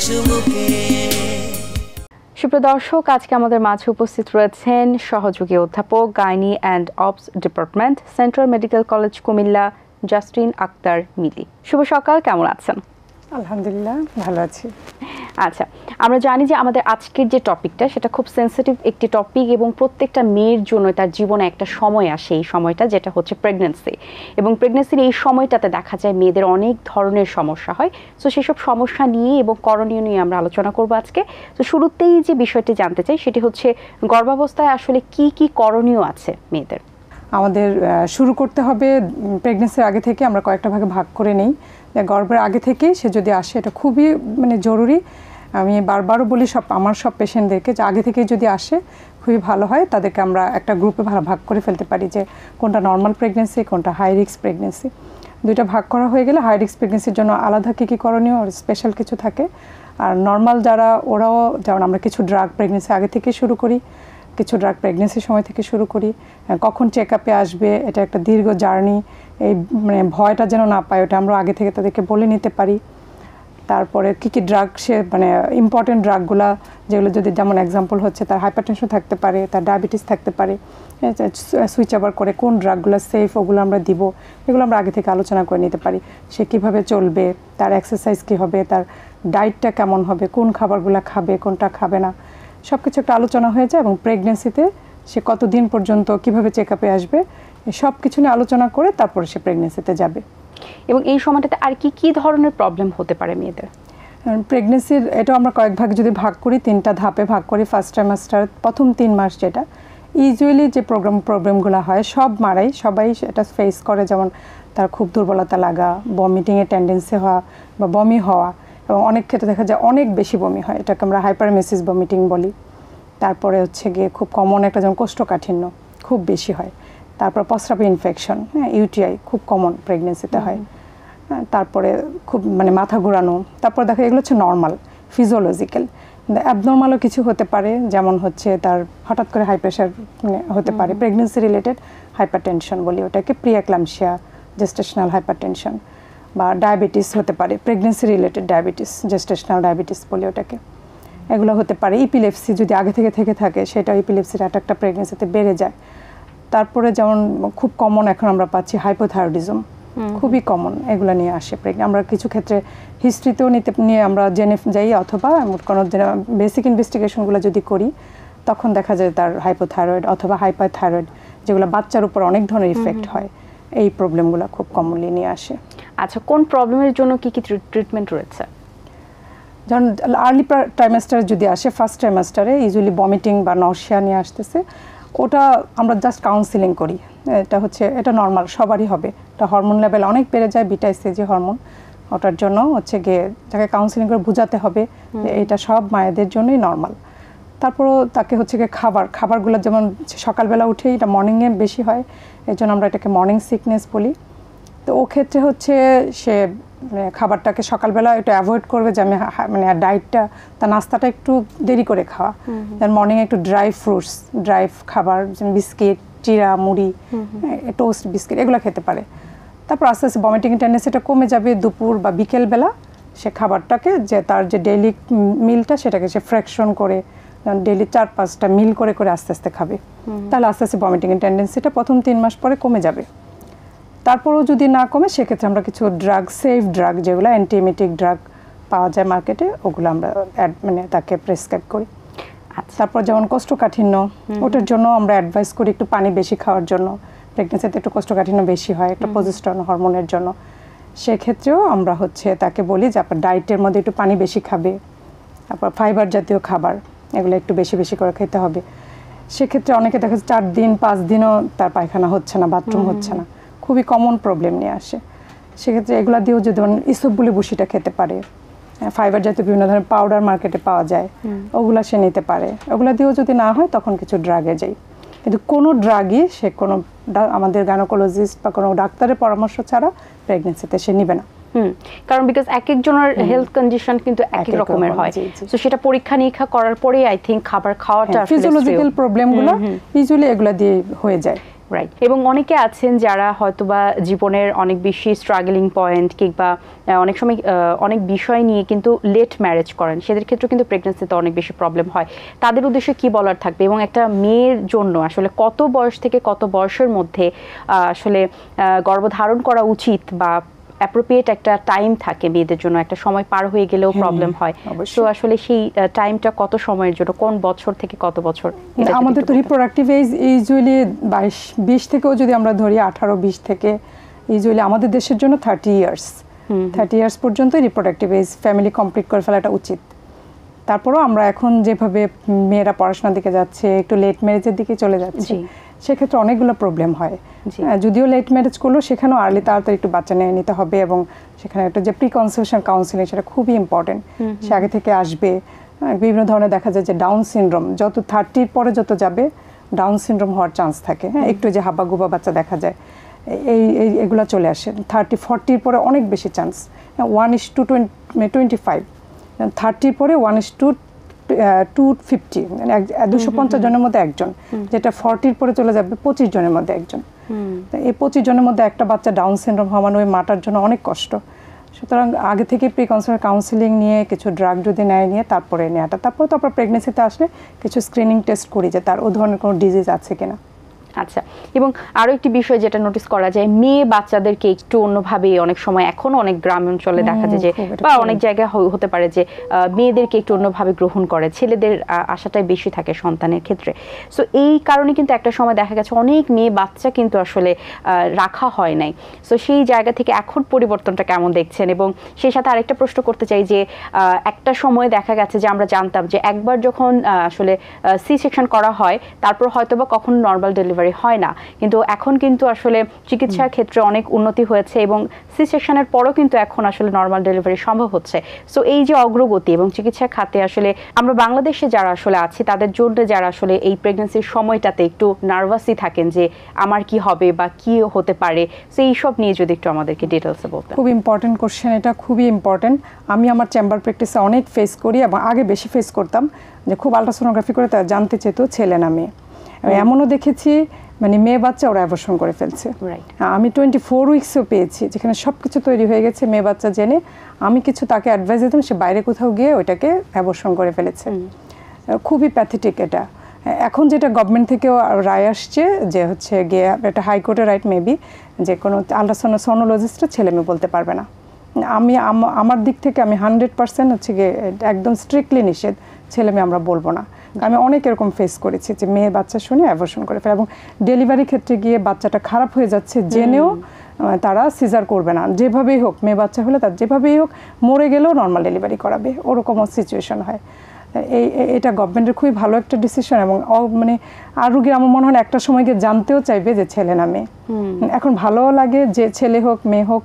চুমুকে। সুপ্রিয় দর্শক, আজকে আমাদের মাঝে উপস্থিত রয়েছেন সহযোগী অধ্যাপক gynae and obs department, central medical college Comilla, Justin Akter Mili. শুভ সকাল, কেমন আছেন? আলহামদুলিল্লাহ, ভালো আছি। আচ্ছা, আমরা জানি যে আমাদের আজকের যে টপিকটা সেটা খুব সেন্সিটিভ একটি টপিক এবং প্রত্যেকটা মেয়ের জন্য তার জীবনে একটা সময় আসে, এই সময়টা যেটা হচ্ছে প্রেগন্যান্সি। এবং প্রেগন্যান্সির এই সময়টাতে দেখা যায় মেয়েদের অনেক ধরনের সমস্যা হয়। সো সেসব সমস্যা নিয়ে এবং করণীয় নিয়ে আমরা আলোচনা করব আজকে। তো শুরুতেই যে বিষয়টি জানতে চাই সেটি হচ্ছে গর্ভাবস্থায় আসলে কি কি করণীয় আছে মেয়েদের? আমাদের শুরু করতে হবে প্রেগন্যান্সির আগে থেকে। আমরা কয়েকটা ভাগে ভাগ করে নিই। গর্ভের আগে থেকে সে যদি আসে, এটা খুবই জরুরি। আমি বারবারও বলি আমার সব পেশেন্টদেরকে যে আগে থেকে যদি আসে খুবই ভালো হয়। তাদেরকে আমরা একটা গ্রুপে ভাগ করে ফেলতে পারি যে কোনটা নর্মাল প্রেগন্যান্সি, কোনটা হাই রিস্ক প্রেগন্যান্সি। দুইটা ভাগ করা হয়ে গেলে হাই রিস্ক প্রেগন্যান্সির জন্য আলাদা কী কী করণীয় আর স্পেশাল কিছু থাকে। আর নর্মাল যারা, ওরাও যেমন আমরা কিছু ড্রাগ প্রেগন্যান্সি আগে থেকে শুরু করি, কিছু ড্রাগ প্রেগন্যান্সির সময় থেকে শুরু করি। কখন চেক আপে আসবে, এটা একটা দীর্ঘ জার্নি। এই ভয়টা যেন না পায়, ওটা আমরা আগে থেকে তাদেরকে বলে নিতে পারি। তারপরে কী কী ড্রাগ সে ইম্পর্টেন্ট ড্রাগগুলা, যেগুলো যদি, যেমন এক্সাম্পল হচ্ছে তার হাইপারটেনশন থাকতে পারে, তার ডায়াবেটিস থাকতে পারে, সুইচ ওভার করে কোন ড্রাগগুলো সেফ ওগুলো আমরা দিব, এগুলো আমরা আগে থেকে আলোচনা করে নিতে পারি। সে কীভাবে চলবে, তার এক্সারসাইজ কী হবে, তার ডায়েটটা কেমন হবে, কোন খাবারগুলো খাবে, কোনটা খাবে না, সব কিছু একটা আলোচনা হয়ে যায়। এবং প্রেগনেন্সিতে সে কতদিন পর্যন্ত কীভাবে চেক আপে আসবে, সব কিছু নিয়ে আলোচনা করে তারপরে সে প্রেগনেন্সিতে যাবে। এবং এই সময়টাতে আর কি কি ধরনের প্রবলেম হতে পারে মেয়েদের? প্রেগনেন্সির এটা আমরা কয়েক ভাগে যদি ভাগ করি, 3টা ধাপে ভাগ করি। ফার্স্ট ট্রাইমাস্টার, প্রথম 3 মাস, যেটা ইউজুয়ালি যে প্রবলেমগুলো হয় সব মারাই সবাই এটা ফেস করে। যেমন তার খুব দুর্বলতা লাগা, ভমিটিংয়ের টেন্ডেন্সি হওয়া বা বমি হওয়া, এবং অনেক ক্ষেত্রে দেখা যায় অনেক বেশি বমি হয়, এটাকে আমরা হাইপারমেসিস ভমিটিং বলি। তারপরে হচ্ছে গিয়ে খুব কমন একটা যেমন কোষ্ঠকাঠিন্য খুব বেশি হয়। তারপর প্রস্রাবে ইনফেকশন, ইউটিআই খুব কমন প্রেগনেন্সিতে হয়। তারপরে খুব মাথা ঘোরানো। তারপর দেখা এগুলো হচ্ছে নর্মাল ফিজিওলজিক্যাল। অ্যাবনর্মালও কিছু হতে পারে, যেমন হচ্ছে তার হঠাৎ করে হাই প্রেশার হতে পারে, প্রেগনেন্সি রিলেটেড হাইপারটেনশন বলি ওটাকে, প্রিএক্লাম্পসিয়া, জেস্টেশনাল হাইপারটেনশন, বা ডায়াবেটিস হতে পারে, pregnancy related diabetes, gestational diabetes বলি ওটাকে, এগুলো হতে পারে। ইপিলেপসি যদি আগে থেকে থাকে, সেটা ইপিলেপসির অ্যাটাকটা প্রেগনেন্সিতে বেড়ে যায়। তারপরে যেমন খুব কমন এখন আমরা পাচ্ছি হাইপোথাইরয়েডিজম, খুবই কমন, এগুলো নিয়ে আসে আমরা কিছু ক্ষেত্রে হিস্ট্রিতেও নিয়ে আমরা জেনে যাই, অথবা কোনো বেসিক ইনভেস্টিগেশনগুলো যদি করি তখন দেখা যায় তার হাইপোথাইরয়েড অথবা হাইপারথাইরয়েড, যেগুলো বাচ্চার উপর অনেক ধরনের ইফেক্ট হয়, এই প্রবলেমগুলো খুব কমনলি নিয়ে আসে। আচ্ছা, কোন প্রবলেমের জন্য কি কি ট্রিটমেন্ট রয়েছে? যেমন আর্লি ট্রাইমাস্টার যদি আসে, ফার্স্ট ট্রাইমাস্টারে ইউজুয়ালি ভমিটিং বা নরশিয়া নিয়ে আসতেছে, ওটা আমরা জাস্ট কাউন্সিলিং করি। এটা নর্মাল, সবারই হবে। এটা হরমোন লেভেল অনেক বেড়ে যায়, বিটা এসএইচজি হরমোন, ওটার জন্য হচ্ছে গিয়ে যাকে কাউন্সিলিং করে বোঝাতে হবে যে এটা সব মায়েদের জন্যই নর্মাল। তারপরও তাকে হচ্ছে গিয়ে খাবারগুলো, যেমন সকালবেলা উঠেই এটা মর্নিংয়ে বেশি হয়, এই জন্য আমরা এটাকে মর্নিং সিকনেস বলি। তো ও ক্ষেত্রে হচ্ছে সে খাবারটাকে সকালবেলা একটু অ্যাভয়েড করবে, যে আমি ডায়েটটা, তার নাস্তাটা একটু দেরি করে খাওয়া, দেন মর্নিংয়ে একটু ড্রাই ফ্রুটস, ড্রাই খাবার, যেমন বিস্কিট, চিরা, মুড়ি, টোস্ট, বিস্কিট, এগুলো খেতে পারে। তারপর আস্তে আস্তে ভমিটিং টেন্ডেন্সিটা কমে যাবে। দুপুর বা বিকেলবেলা সে খাবারটাকে, যে তার যে ডেইলি মিলটা, সেটাকে সে ফ্র্যাকশন করে ডেইলি 4-5টা মিল করে আস্তে আস্তে খাবে। তাহলে আস্তে আস্তে ভমিটিং টেন্ডেন্সিটা প্রথম 3 মাস পরে কমে যাবে। তারপরেও যদি না কমে, সেক্ষেত্রে আমরা কিছু ড্রাগ, সেফ ড্রাগ যেগুলো অ্যান্টিএমিটিক ড্রাগ পাওয়া যায় মার্কেটে, ওগুলো আমরা তাকে প্রেসক্রাইব করি। তারপর যেমন কোষ্ঠকাঠিন্য, ওটার জন্য আমরা অ্যাডভাইস করি একটু পানি বেশি খাওয়ার জন্য। প্রেগনেন্সিতে একটু কোষ্ঠকাঠিন্য বেশি হয়, একটা প্রজেস্টেরন হরমোনের জন্য। সেক্ষেত্রেও আমরা তাকে বলি যে আপনার ডায়েটের মধ্যে একটু পানি বেশি খাবে, তারপর ফাইবার জাতীয় খাবার, এগুলো একটু বেশি বেশি করে খেতে হবে। সেক্ষেত্রে অনেকে দেখা যাচ্ছে 4 দিন 5 দিনও তার পায়খানা হচ্ছে না, বাথরুম হচ্ছে না, খুবই কমন প্রবলেম নিয়ে আসে। সেক্ষেত্রে এগুলা দিয়েও যদি ইসবগুলি বুসিটা খেতে পারে, ফাইবার জাতীয় বিভিন্ন ধরনের পাউডার মার্কেটে পাওয়া যায়, ওগুলা সে নিতে পারে। ওগুলা দিয়েও যদি না হয়, তখন কিছু ড্রাগে যাই। কিন্তু কোনো ড্রাগই সে কোনো আমাদের গাইনোকোলজিস্ট বা কোনো ডাক্তারের পরামর্শ ছাড়া প্রেগনেন্সিতে সে নিবে না। কারণ বিকজ এক একজনের হেলথ কন্ডিশন কিন্তু এক এক রকমের হয়, সো সেটা পরীক্ষা নিরীক্ষা করার পরেই আই থিঙ্ক খাবার খাওয়াটা ফিজিওলজিক্যাল প্রবলেমগুলো ইউজুয়ালি এগুলা দিয়ে হয়ে যায়। রাইট। এবং অনেকে আছেন যারা হয়তোবা জীবনের অনেক বেশি স্ট্রাগলিং পয়েন্ট কিংবা অনেক সময় অনেক বিষয় নিয়ে কিন্তু লেট ম্যারেজ করেন, সেদের ক্ষেত্রে কিন্তু প্রেগন্যান্সিতে অনেক বেশি প্রবলেম হয়। তাদের উদ্দেশ্যে কি বলার থাকবে, এবং একটা মেয়ের জন্য আসলে কত বয়স থেকে কত বয়সের মধ্যে আসলে গর্ভধারণ করা উচিত, বা অ্যাপ্রোপ্রিয়েট একটা টাইম থাকে মেয়েদের জন্য, একটা সময় পার হয়ে গেলেও প্রবলেম হয়, তো আসলে সেই টাইমটা কত সময়ের জন্য, কোন বছর থেকে কত বছর? আমাদের তো রিপ্রোডাক্টিভ এজ ইউজুয়ালি 22-20 থেকেও যদি আমরা ধরি 18-20 থেকে ইউজুয়ালি আমাদের দেশের জন্য 30 ইয়ার্স 30 ইয়ার্স পর্যন্ত রিপ্রোডাক্টিভ এজ ফ্যামিলি কমপ্লিট করে ফেলাটা উচিত। তারপরেও আমরা এখন যেভাবে মেয়েরা পড়াশোনার দিকে যাচ্ছে, একটু লেট ম্যারেজের দিকে চলে যাচ্ছে, সেক্ষেত্রে অনেকগুলো প্রবলেম হয়। যদিও লেট ম্যারেজ করলেও সেখানেও আর্লি তাড়াতাড়ি একটু বাচ্চা নিয়ে নিতে হবে, এবং সেখানে একটা যে প্রি কনসেপশন কাউন্সিলিং সেটা খুবই ইম্পর্টেন্ট, সে আগে থেকে আসবে। বিভিন্ন ধরনের দেখা যায় যে ডাউন সিনড্রোম যত 30-র পরে যত যাবে ডাউন সিনড্রোম হওয়ার চান্স থাকে, একটু যে হাবাগুবা বাচ্চা দেখা যায়, এগুলো চলে আসে 30-40-র পরে অনেক বেশি চান্স। 1:25, 30-র পরে 1:250, মানে 250 জনের মধ্যে একজন, যেটা 40-র পরে চলে যাবে 25 জনের মধ্যে একজন। এই 25 জনের মধ্যে একটা বাচ্চা ডাউন সিনড্রোম হওয়া মানে ওই মাটার জন্য অনেক কষ্ট। সুতরাং আগে থেকে প্রি কনসেপশন কাউন্সিলিং নিয়ে কিছু ড্রাগ যদি নিয়ে তারপরে নেওয়াটা, তারপর প্রেগনেন্সিতে আসলে কিছু স্ক্রিনিং টেস্ট করি যে তার ও ধরনের কোনো ডিজিজ আছে কিনা। আচ্ছা, এবং আরো একটি বিষয় যেটা নোটিস করা যায়, মেয়ে বাচ্চাদেরকে একটু অন্যভাবে অনেক সময় এখনো অনেক গ্রাম অঞ্চলে দেখা যায় যে, বা অনেক জায়গায় হতে পারে যে মেয়েদেরকে একটু অন্যভাবে গ্রহণ করে, ছেলেদের আশাটাই বেশি থাকে সন্তানের ক্ষেত্রে। সো এই কারণে কিন্তু একটা সময় দেখা গেছে অনেক মেয়ে বাচ্চা কিন্তু আসলে রাখা হয় নাই। সো সেই জায়গা থেকে এখন পরিবর্তনটা কেমন দেখছেন? এবং সেই সাথে আরেকটা প্রশ্ন করতে চাই যে, একটা সময় দেখা গেছে যে আমরা জানতাম যে একবার যখন আসলে সি সেকশন করা হয় তারপর হয়তোবা কখনো নর্মাল ডেলিভারি হয় না, কিন্তু এখন কিন্তু আসলে চিকিৎসার ক্ষেত্রে অনেক উন্নতি হয়েছে, এবং সি সেকশনের পরও কিন্তু এখন আসলে নর্মাল ডেলিভারি সম্ভব হচ্ছে। সো এই যে অগ্রগতি এবং চিকিৎসা খাতে আসলে আমরা বাংলাদেশে যারা আসলে আছি তাদের জন্য, যারা আসলে এই প্রেগন্যান্সির সময়টাতে একটু নার্ভাসই থাকেন যে আমার কি হবে বা কি হতে পারে, সো এইসব নিয়ে যদি একটু আমাদেরকে ডিটেলসে বলতেন। খুব ইম্পর্টেন্ট কোশ্চেন, এটা খুবই ইম্পর্টেন্ট। আমি আমার চেম্বার প্র্যাকটিসে অনেক ফেস করি, এবং আগে বেশি ফেস করতাম যে খুব আলট্রাসোনোগ্রাফি করে তারা জানতে চেত ছেলে না মেয়ে। এমনও দেখেছি মানে মেয়ে বাচ্চা ওরা অ্যাবর্শন করে ফেলছে। আমি 24 উইকসও পেয়েছি যেখানে সব কিছু তৈরি হয়ে গেছে, মেয়ে বাচ্চা জেনে আমি কিছু তাকে অ্যাডভাইস দিতাম, সে বাইরে কোথাও গিয়ে ওইটাকে অ্যাবর্শন করে ফেলেছে। খুবই প্যাথেটিক এটা। এখন যেটা গভর্নমেন্ট থেকেও রায় আসছে যে হচ্ছে গিয়ে একটা হাইকোর্টের রাইট মেবি, যে কোনো আলট্রাসোনোলজিস্টরা ছেলে মেয়ে বলতে পারবে না। আমি আমার দিক থেকে আমি 100% হচ্ছে গিয়ে একদম স্ট্রিক্টলি নিষেধ, ছেলে মেয়ে আমরা বলবো না। আমি অনেক এরকম ফেস করেছি যে মেয়ে বাচ্চা শুনে অ্যাবর্শন করে ফেলে, এবং ডেলিভারি ক্ষেত্রে গিয়ে বাচ্চাটা খারাপ হয়ে যাচ্ছে জেনেও তারা সিজার করবে না, যেভাবেই হোক মেয়ে বাচ্চা হলে তার যেভাবেই হোক মরে গেলেও নর্মাল ডেলিভারি করাবে, ওরকমও সিচুয়েশন হয়। এটা গভর্নমেন্টের খুবই ভালো একটা ডিসিশন, এবং মানে আর রুগীর আমার মনে হয় একটা সময় গিয়ে জানতেও চাইবে যে ছেলে না মেয়ে। এখন ভালোও লাগে যে ছেলে হোক মেয়ে হোক,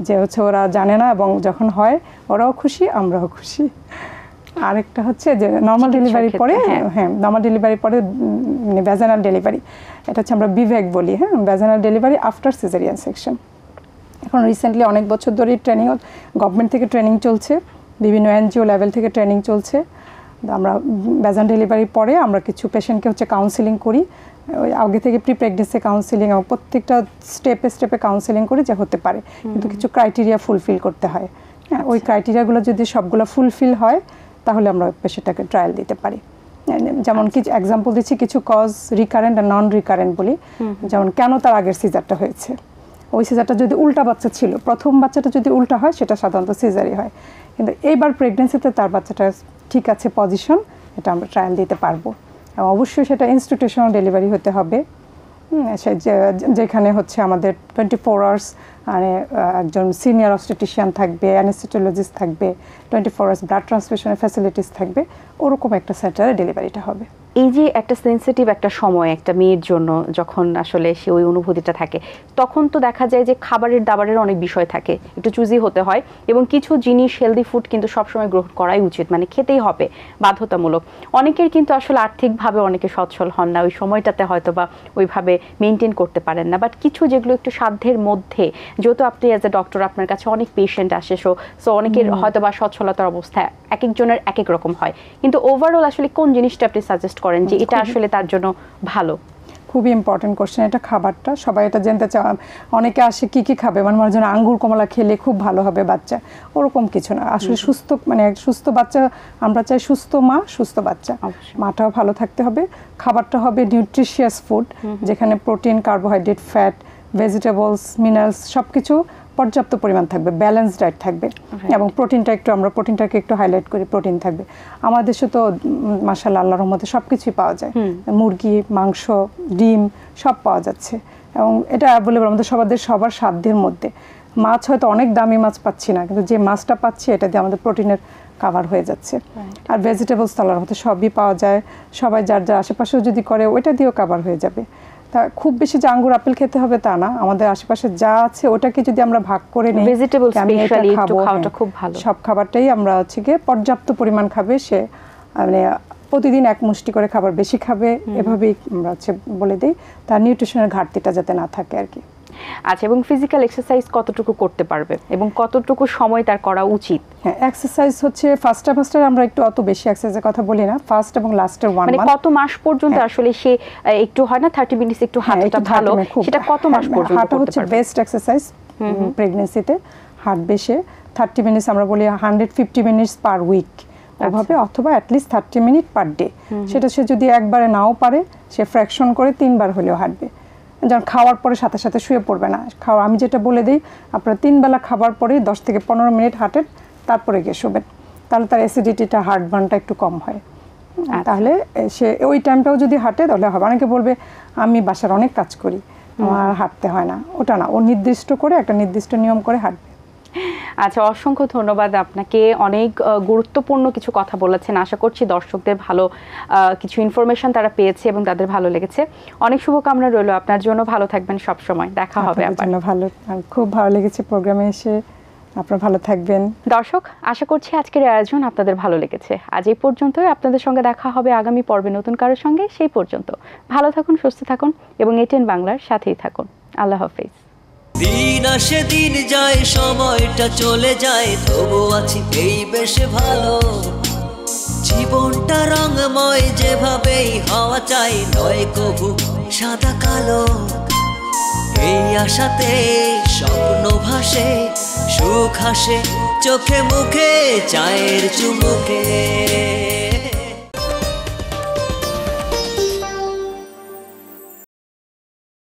যে হচ্ছে ওরা জানে না, এবং যখন হয় ওরাও খুশি আমরাও খুশি। আরেকটা হচ্ছে যে নর্মাল ডেলিভারি পরে, নর্মাল ডেলিভারি পরে মানে ভ্যাজানাল ডেলিভারি, এটা হচ্ছে আমরা বিভেক বলি, vaginal delivery after caesarean section. এখন রিসেন্টলি অনেক বছর ধরে ট্রেনিং গভর্নমেন্ট থেকে ট্রেনিং চলছে, বিভিন্ন এনজিও লেভেল থেকে ট্রেনিং চলছে। আমরা ভ্যাজানাল ডেলিভারি পরে আমরা কিছু পেশেন্টকে হচ্ছে কাউন্সিলিং করি, ওই আগে থেকে প্রি প্রেগনেন্সি কাউন্সিলিং, এবং প্রত্যেকটা স্টেপে কাউন্সিলিং করি যে হতে পারে, কিন্তু কিছু ক্রাইটেরিয়া ফুলফিল করতে হয়। ওই ক্রাইটেরিয়াগুলো যদি সবগুলো ফুলফিল হয় তাহলে আমরা পেশেন্টটাকে ট্রায়াল দিতে পারি। যেমন কিছু এক্সাম্পল দিচ্ছি, কিছু কজ রিকারেন্ট আর নন রিকারেন্ট বলি, যেমন কেন তার আগের সিজারটা হয়েছে। ওই সিজারটা যদি উল্টা বাচ্চা ছিল, প্রথম বাচ্চাটা যদি উল্টা হয় সেটা সাধারণত সিজারই হয়, কিন্তু এইবার প্রেগনেন্সিতে তার বাচ্চাটা ঠিক আছে পজিশন, এটা আমরা ট্রায়াল দিতে পারবো। এবং অবশ্যই সেটা ইনস্টিটিউশনাল ডেলিভারি হতে হবে, যেখানে হচ্ছে আমাদের 24 আওয়ার্স মানে একজন সিনিয়র অবস্টেট্রিশিয়ান থাকবে, অ্যানেস্থেটিওলজিস্ট থাকবে, 24 আওয়ার্স ব্লাড ট্রান্সফিউশনের ফ্যাসিলিটিস থাকবে, ওরকম একটা সেন্টারে ডেলিভারিটা হবে। এই যে একটা সেন্সিটিভ একটা সময় একটা মেয়ের জন্য, যখন আসলে সে ওই অনুভূতিটা থাকে, তখন তো দেখা যায় যে খাবারের দাবারের অনেক বিষয় থাকে, একটু চুজি হতে হয়, এবং কিছু জিনিস হেলদি ফুড কিন্তু সবসময় গ্রহণ করাই উচিত, মানে খেতেই হবে বাধ্যতামূলক। অনেকের কিন্তু আসলে আর্থিকভাবে অনেকে সচ্ছল হন না, ওই সময়টাতে হয়তো বা ওইভাবে মেনটেন করতে পারেন না, বাট কিছু যেগুলো একটু সাধ্যের মধ্যে, যেহেতু আপনি অ্যাজ এ ডক্টর আপনার কাছে অনেক পেশেন্ট আসে, সো অনেকের হয়তো বা সচ্ছলতার অবস্থা এক একজনের এক এক রকম হয়, কিন্তু ওভারঅল আসলে কোন জিনিসটা আপনি সাজেস্ট করেন যে এটা আসলে তার জন্য ভালো? খুবই ইম্পর্টেন্ট কোশ্চেন এটা। খাবারটা সবাই এটা জানতে চায়, অনেকে আসে কি কি খাবে, মানে আমার জন্য আঙ্গুর কমলা খেলে খুব ভালো হবে বাচ্চা, ওরকম কিছু না আসলে। সুস্থ মানে সুস্থ বাচ্চা আমরা চাই, সুস্থ মা সুস্থ বাচ্চা। মাটাও ভালো থাকতে হবে, খাবারটা হবে নিউট্রিশিয়াস ফুড, যেখানে protein, carbohydrate, fat, vegetables, minerals সবকিছু পর্যাপ্ত পরিমাণ থাকবে, ব্যালেন্স ডায়েট থাকবে। এবং প্রোটিনটাকে একটু হাইলাইট করি, প্রোটিন থাকবে। আমাদের দেশে তো মাশাআল্লাহ আল্লাহর রহমতে সব কিছুই পাওয়া যায়, মুরগি, মাংস, ডিম সব পাওয়া যাচ্ছে, এবং এটা অ্যাভেলেবল আমাদের সবার সাধ্যের মধ্যে। মাছ হয়তো অনেক দামি মাছ পাচ্ছি না, কিন্তু যে মাছটা পাচ্ছি এটা দিয়ে আমাদের প্রোটিনের কাভার হয়ে যাচ্ছে। আর ভেজিটেবলস তো আল্লাহর রহমতে সবই পাওয়া যায়, সবাই যার আশেপাশেও যদি করে ওইটা দিয়েও কাভার হয়ে যাবে। তা খুব বেশি যে আঙ্গুর আপেল খেতে হবে তা না, আমাদের আশেপাশে যা আছে ওটাকে যদি আমরা ভাগ করে নিই, সব খাবারটাই আমরা হচ্ছে গিয়ে পর্যাপ্ত পরিমাণ খাবে সে, মানে প্রতিদিন এক মুষ্টি করে খাবার বেশি খাবে, এভাবেই আমরা হচ্ছে বলে দিই, তার নিউট্রিশনের ঘাটতিটা যাতে না থাকে আর কি। আচ্ছা, এবং ফিজিক্যাল এক্সারসাইজ কতটুকু করতে পারবে এবং কতটুকু সময় তার করা উচিত? হ্যাঁ, এক্সারসাইজ হচ্ছে ফার্স্টে আমরা একটু অত বেশি এক্সারসাইজের কথা বলি না, ফার্স্ট এবং লাস্টের 1 মান্থ, মানে কত মাস পর্যন্ত আসলে সে একটু হয় না 30 মিনিটস একটু হাঁটাটা ভালো, সেটা কত মাস পর্যন্ত হাঁটা হচ্ছে বেস্ট এক্সারসাইজ প্রেগন্যান্সিতে। হাঁটবে সে 30 মিনিটস, আমরা বলি 150 মিনিটস পার উইক ওভাবে, অথবা অ্যাটলিস্ট 30 মিনিট পার ডে। সেটা সে যদি একবারে নাও পারে সে ফ্র্যাকশন করে 3 বার হলেও হাঁটবে। যেমন খাওয়ার পরে সাথে সাথে শুয়ে পড়বে না, আমি যেটা বলে দিই, আপনারা 3 বেলা খাবার পরে 10 থেকে 15 মিনিট হাঁটেন, তারপরে গিয়ে শোবেন, তাহলে তার অ্যাসিডিটিটা, হার্টবার্নটা একটু কম হয়। তাহলে সে ওই টাইমটাও যদি হাঁটে তাহলে হবে। অনেকে বলবে আমি বাসার অনেক কাজ করি, আমার হাঁটতে হয় না, ওটা না, ও নির্দিষ্ট করে একটা নির্দিষ্ট নিয়ম করে হাঁটবে। আচ্ছা, অসংখ্য ধন্যবাদ আপনাকে, অনেক গুরুত্বপূর্ণ কিছু কথা বলেছেন। আশা করছি দর্শকদের ভালো কিছু ইনফরমেশন তারা পেয়েছে এবং তাদের ভালো লেগেছে। অনেক শুভকামনা রইল আপনার জন্য, ভালো থাকবেন সব সময়, দেখা হবে আবার। ভালো, খুব ভালো লেগেছে প্রোগ্রামে এসে, আপনারা ভালো থাকবেন। দর্শক, আশা করছি আজকের আয়োজন আপনাদের ভালো লেগেছে। আজ এই পর্যন্তই, আপনাদের সঙ্গে দেখা হবে আগামী পর্বে নতুন কারোর সঙ্গে। সেই পর্যন্ত ভালো থাকুন, সুস্থ থাকুন এবং এটিএন বাংলার সাথেই থাকুন। আল্লাহ হাফেজ। দিন আসে দিন যায়, সময়টা চলে যায়, তবু আছি এই বেশ ভালো। জীবনটা রঙময়, যেভাবেই হওয়া চাই, নয় কবু সাদা কালো। এই আশাতে স্বপ্ন ভাসে, সুখ হাসে চোখে মুখে, চায়ের চুমুকে।